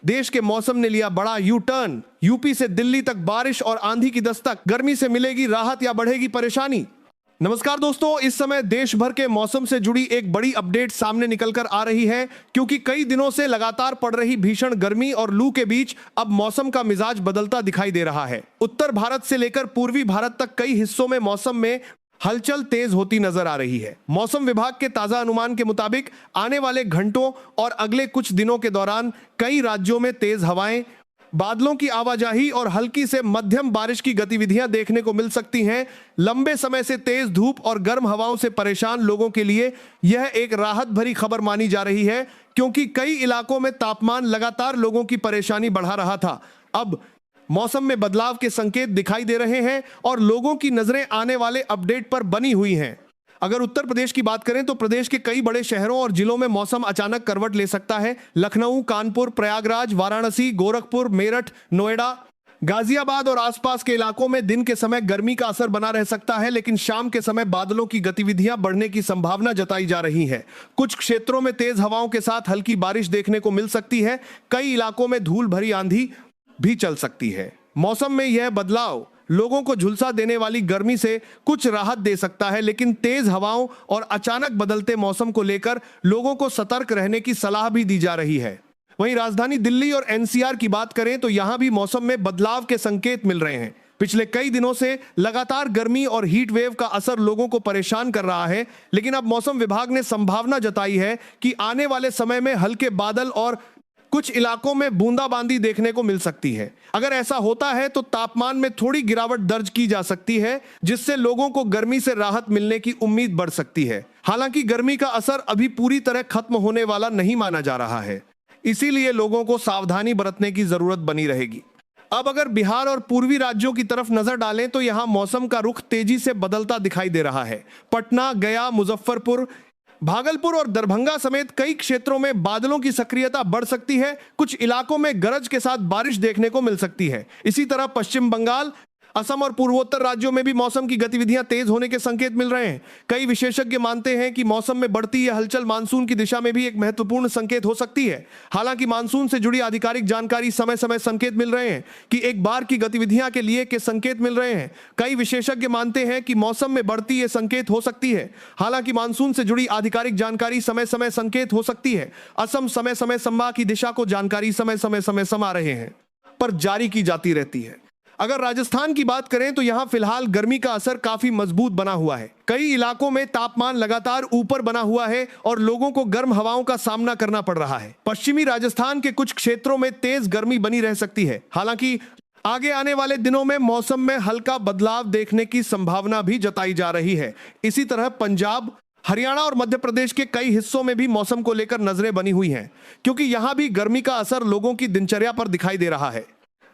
देश के मौसम ने लिया बड़ा यू टर्न। यूपी से दिल्ली तक बारिश और आंधी की दस्तक। गर्मी से मिलेगी राहत या बढ़ेगी परेशानी? नमस्कार दोस्तों, इस समय देश भर के मौसम से जुड़ी एक बड़ी अपडेट सामने निकलकर आ रही है, क्योंकि कई दिनों से लगातार पड़ रही भीषण गर्मी और लू के बीच अब मौसम का मिजाज बदलता दिखाई दे रहा है। उत्तर भारत से लेकर पूर्वी भारत तक कई हिस्सों में मौसम में हलचल तेज होती नजर आ रही है। मौसम विभाग के ताजा अनुमान के मुताबिक आने वाले घंटों और अगले कुछ दिनों के दौरान कई राज्यों में तेज हवाएं, बादलों की आवाजाही और हल्की से मध्यम बारिश की गतिविधियां देखने को मिल सकती हैं। लंबे समय से तेज धूप और गर्म हवाओं से परेशान लोगों के लिए यह एक राहत भरी खबर मानी जा रही है, क्योंकि कई इलाकों में तापमान लगातार लोगों की परेशानी बढ़ा रहा था। अब मौसम में बदलाव के संकेत दिखाई दे रहे हैं और लोगों की नजरें आने वाले अपडेट पर बनी हुई हैं। अगर उत्तर प्रदेश की बात करें तो प्रदेश के कई बड़े शहरों और जिलों में मौसम अचानक करवट ले सकता है। लखनऊ, कानपुर, प्रयागराज, वाराणसी, गोरखपुर, मेरठ, नोएडा, गाजियाबाद और आसपास के इलाकों में दिन के समय गर्मी का असर बना रह सकता है, लेकिन शाम के समय बादलों की गतिविधियां बढ़ने की संभावना जताई जा रही है। कुछ क्षेत्रों में तेज हवाओं के साथ हल्की बारिश देखने को मिल सकती है। कई इलाकों में धूल भरी आंधी भी चल सकती है। मौसम में यह बदलाव लोगों को झुलसा देने वाली गर्मी से कुछ राहत दे सकता है, लेकिन तेज हवाओं और अचानक बदलते मौसम को लेकर लोगों को सतर्क रहने की सलाह भी दी जा रही है। वहीं राजधानी दिल्ली और एनसीआर की बात करें तो यहां भी मौसम में बदलाव के संकेत मिल रहे हैं। पिछले कई दिनों से लगातार गर्मी और हीट वेव का असर लोगों को परेशान कर रहा है, लेकिन अब मौसम विभाग ने संभावना जताई है कि आने वाले समय में हल्के बादल और कुछ इलाकों में बूंदाबांदी देखने को मिल सकती है। अगर ऐसा होता है तो तापमान में थोड़ी गिरावट दर्ज की जा सकती है, जिससे लोगों को गर्मी से राहत मिलने की उम्मीद बढ़ सकती है। हालांकि गर्मी का असर अभी पूरी तरह खत्म होने वाला नहीं माना जा रहा है, इसीलिए लोगों को सावधानी बरतने की जरूरत बनी रहेगी। अब अगर बिहार और पूर्वी राज्यों की तरफ नजर डालें तो यहां मौसम का रुख तेजी से बदलता दिखाई दे रहा है। पटना, गया, मुजफ्फरपुर, भागलपुर और दरभंगा समेत कई क्षेत्रों में बादलों की सक्रियता बढ़ सकती है। कुछ इलाकों में गरज के साथ बारिश देखने को मिल सकती है। इसी तरह पश्चिम बंगाल, असम और पूर्वोत्तर राज्यों में भी मौसम की गतिविधियां तेज होने के संकेत मिल रहे हैं। कई विशेषज्ञ मानते हैं कि मौसम में बढ़ती यह हलचल मानसून की दिशा में भी एक महत्वपूर्ण संकेत हो सकती है। हालांकि मानसून से जुड़ी आधिकारिक जानकारी समय समय संकेत मिल रहे हैं कि एक बार की गतिविधियां के लिए के संकेत मिल रहे हैं। कई विशेषज्ञ मानते हैं कि मौसम में बढ़ती यह संकेत हो सकती है। हालांकि मानसून से जुड़ी आधिकारिक जानकारी समय समय संकेत हो सकती है। असम समय समय संभा की दिशा को जानकारी समय समय समा रहे हैं पर जारी की जाती रहती है। अगर राजस्थान की बात करें तो यहां फिलहाल गर्मी का असर काफी मजबूत बना हुआ है। कई इलाकों में तापमान लगातार ऊपर बना हुआ है और लोगों को गर्म हवाओं का सामना करना पड़ रहा है। पश्चिमी राजस्थान के कुछ क्षेत्रों में तेज गर्मी बनी रह सकती है। हालांकि आगे आने वाले दिनों में मौसम में हल्का बदलाव देखने की संभावना भी जताई जा रही है। इसी तरह पंजाब, हरियाणा और मध्य प्रदेश के कई हिस्सों में भी मौसम को लेकर नजरें बनी हुई हैं, क्योंकि यहां भी गर्मी का असर लोगों की दिनचर्या पर दिखाई दे रहा है।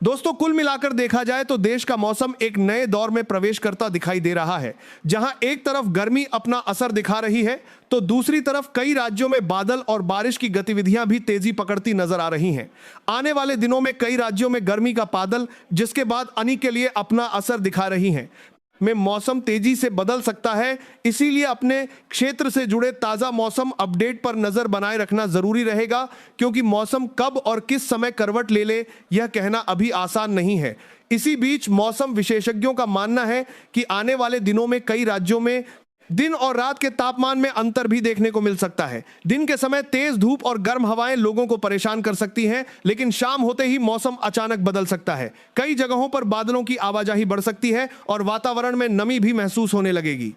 दोस्तों, कुल मिलाकर देखा जाए तो देश का मौसम एक नए दौर में प्रवेश करता दिखाई दे रहा है, जहां एक तरफ गर्मी अपना असर दिखा रही है तो दूसरी तरफ कई राज्यों में बादल और बारिश की गतिविधियां भी तेजी पकड़ती नजर आ रही हैं। आने वाले दिनों में कई राज्यों में गर्मी का बादल, जिसके बाद अनी के लिए अपना असर दिखा रही हैं, में मौसम तेजी से बदल सकता है। इसीलिए अपने क्षेत्र से जुड़े ताजा मौसम अपडेट पर नजर बनाए रखना जरूरी रहेगा, क्योंकि मौसम कब और किस समय करवट ले ले यह कहना अभी आसान नहीं है। इसी बीच मौसम विशेषज्ञों का मानना है कि आने वाले दिनों में कई राज्यों में दिन और रात के तापमान में अंतर भी देखने को मिल सकता है। दिन के समय तेज धूप और गर्म हवाएं लोगों को परेशान कर सकती हैं, लेकिन शाम होते ही मौसम अचानक बदल सकता है। कई जगहों पर बादलों की आवाजाही बढ़ सकती है और वातावरण में नमी भी महसूस होने लगेगी।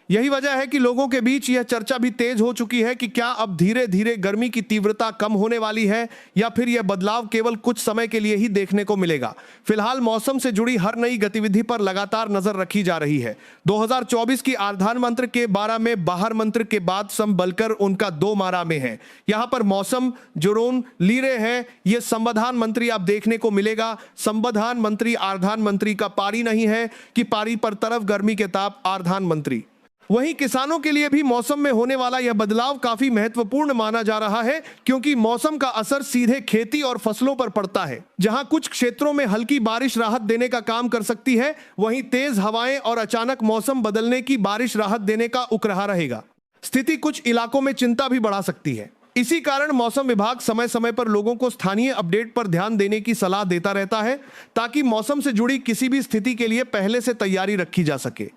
यही वजह है कि लोगों के बीच यह चर्चा भी तेज हो चुकी है कि क्या अब धीरे धीरे गर्मी की तीव्रता कम होने वाली है या फिर यह बदलाव केवल कुछ समय के लिए ही देखने को मिलेगा। फिलहाल मौसम से जुड़ी हर नई गतिविधि पर लगातार नजर रखी जा रही है। 2024 की आधार मंत्र के 12 में बाहर मंत्र के बाद संबलकर उनका 2 मारा में है। यहाँ पर मौसम जोरोन लीरे हैं, ये संविधान मंत्री आप देखने को मिलेगा। संविधान मंत्री आधान मंत्री का पारी नहीं है कि पारी पर तरफ गर्मी के ताप आधान मंत्री। वहीं किसानों के लिए भी मौसम में होने वाला यह बदलाव काफी महत्वपूर्ण माना जा रहा है, क्योंकि मौसम का असर सीधे खेती और फसलों पर पड़ता है। जहां कुछ क्षेत्रों में हल्की बारिश राहत देने का काम कर सकती है, वहीं तेज हवाएं और अचानक मौसम बदलने की बारिश राहत देने का उक रहा रहेगा। स्थिति कुछ इलाकों में चिंता भी बढ़ा सकती है। इसी कारण मौसम विभाग समय समय पर लोगों को स्थानीय अपडेट पर ध्यान देने की सलाह देता रहता है ताकि मौसम से जुड़ी किसी भी स्थिति के लिए पहले से तैयारी रखी जा सके।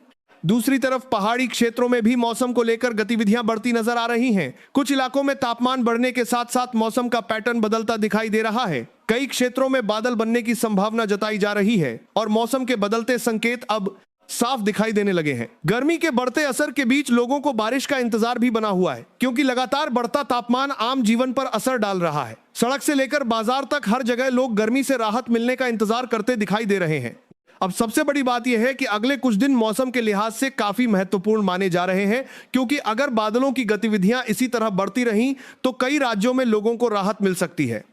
दूसरी तरफ पहाड़ी क्षेत्रों में भी मौसम को लेकर गतिविधियां बढ़ती नजर आ रही हैं। कुछ इलाकों में तापमान बढ़ने के साथ साथ मौसम का पैटर्न बदलता दिखाई दे रहा है। कई क्षेत्रों में बादल बनने की संभावना जताई जा रही है और मौसम के बदलते संकेत अब साफ दिखाई देने लगे हैं। गर्मी के बढ़ते असर के बीच लोगों को बारिश का इंतजार भी बना हुआ है, क्योंकि लगातार बढ़ता तापमान आम जीवन पर असर डाल रहा है। सड़क से लेकर बाजार तक हर जगह लोग गर्मी से राहत मिलने का इंतजार करते दिखाई दे रहे हैं। अब सबसे बड़ी बात यह है कि अगले कुछ दिन मौसम के लिहाज से काफी महत्वपूर्ण माने जा रहे हैं, क्योंकि अगर बादलों की गतिविधियां इसी तरह बढ़ती रहीं तो कई राज्यों में लोगों को राहत मिल सकती है।